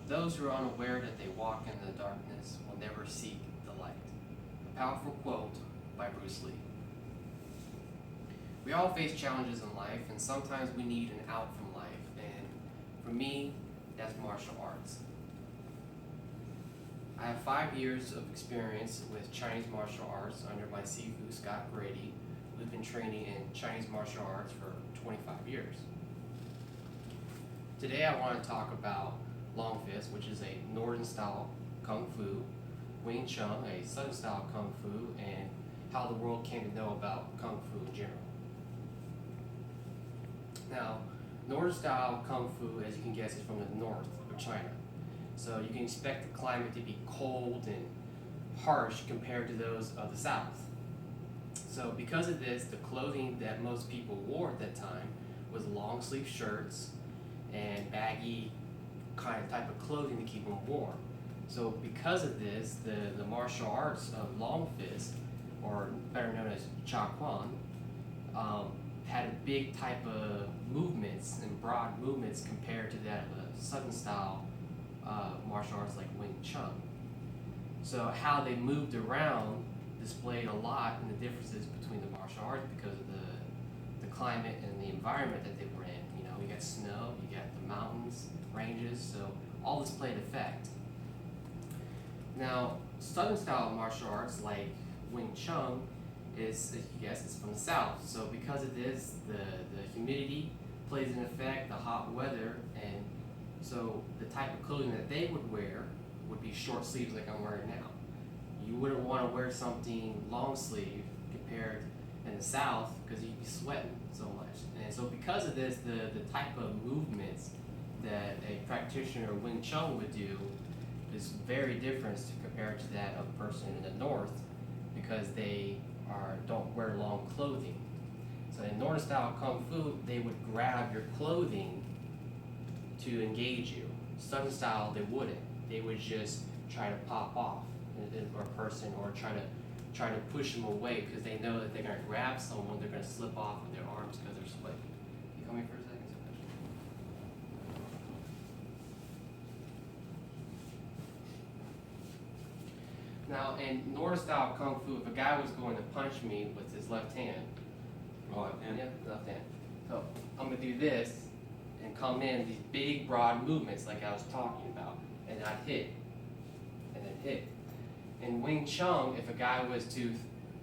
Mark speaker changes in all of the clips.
Speaker 1: Those who are unaware that they walk in the darkness will never seek the light. A powerful quote by Bruce Lee. We all face challenges in life, and sometimes we need an out from life. And for me, that's martial arts. I have 5 years of experience with Chinese martial arts under my Sifu, Scott Grady, who's been training in Chinese martial arts for 25 years. Today I want to talk about Long Fist, which is a northern style Kung Fu, Wing Chun, a southern style Kung Fu, and how the world came to know about Kung Fu in general. Now, northern style Kung Fu, as you can guess, is from the north of China. So you can expect the climate to be cold and harsh compared to those of the south. So because of this, the clothing that most people wore at that time was long sleeve shirts and baggy kind of type of clothing to keep them warm. So because of this, the martial arts of Long Fist, or better known as Cha Quan, had a big type of movements and broad movements compared to that of a southern style martial arts like Wing Chun. So how they moved around displayed a lot in the differences between the martial arts because of the climate and the environment that they were in. You know, you got snow, you got the mountains, ranges, so all this played effect. Now, southern style martial arts like Wing Chun is, as you guess, it's from the south. So because of this, the humidity plays an effect, the hot weather, and so the type of clothing that they would wear would be short sleeves like I'm wearing now. You wouldn't want to wear something long sleeve compared in the south because you'd be sweating so much. And so because of this, the type of movements that a practitioner of Wing Chun would do is very different compared to that of a person in the north because they don't wear long clothing. So in northern style Kung Fu, they would grab your clothing to engage you. Southern style, they wouldn't. They would just try to pop off a person or try to push them away because they know that they're going to grab someone, they're going to slip off with their arms because they're sweaty. Can you come here for a second? Now, in northern style Kung Fu, if a guy was going to punch me with his left hand, left hand. So I'm going to do this and come in these big broad movements like I was talking about, and I'd hit, and then hit. In Wing Chun, if a guy was to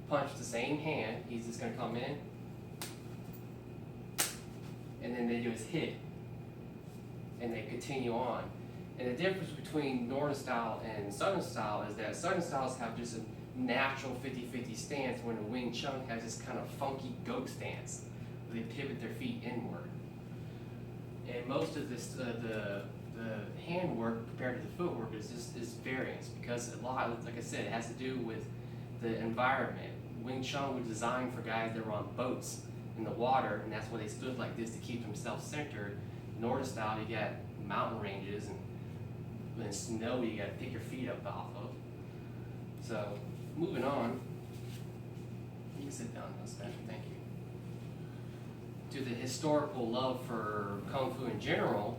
Speaker 1: punch the same hand, he's just going to come in, and then they just hit, and they continue on. And the difference between northern style and southern style is that southern styles have just a natural 50-50 stance, when the Wing Chun has this kind of funky goat stance, where they pivot their feet inward. And most of this, the handwork compared to the footwork is variance because a lot, like I said, it has to do with the environment. Wing Chun was designed for guys that were on boats in the water, and that's why they stood like this to keep themselves centered. Northern style, you got mountain ranges and snow you got to pick your feet up off of. So, moving on, you can sit down now, Sebastian, thank you. To the historical love for Kung Fu in general,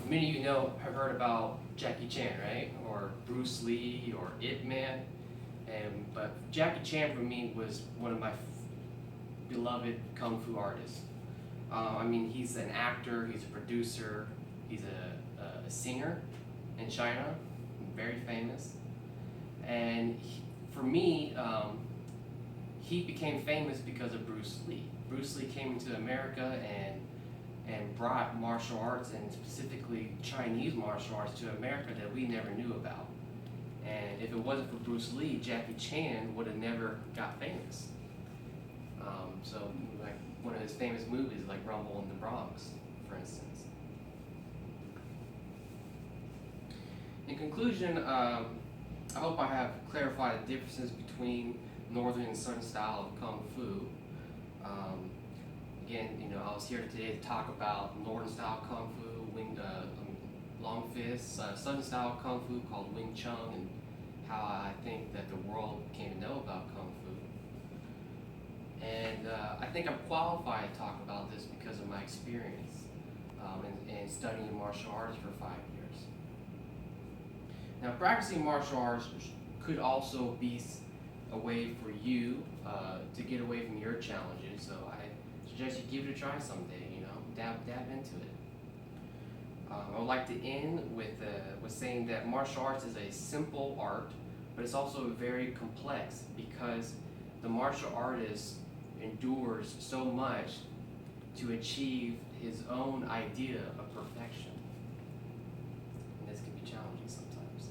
Speaker 1: many of you have heard about Jackie Chan, right? Or Bruce Lee, or Ip Man. But Jackie Chan for me was one of my beloved Kung Fu artists. I mean, he's an actor, he's a producer, he's a singer in China, very famous. And for me, he became famous because of Bruce Lee. Bruce Lee came into America and brought martial arts, and specifically Chinese martial arts, to America that we never knew about. And if it wasn't for Bruce Lee, Jackie Chan would have never got famous. So like one of his famous movies, like Rumble in the Bronx, for instance. In conclusion, I hope I have clarified the differences between northern and southern style of Kung Fu. Again, I was here today to talk about northern style Kung Fu, Long Fist, southern style Kung Fu called Wing Chun, and how I think that the world came to know about Kung Fu. And I think I'm qualified to talk about this because of my experience in studying martial arts for 5 years. Now, practicing martial arts could also be a way for you to get away from your challenges. So I suggest you give it a try someday. You know, dab into it. I would like to end with saying that martial arts is a simple art, but it's also very complex because the martial artist endures so much to achieve his own idea of perfection. And this can be challenging sometimes.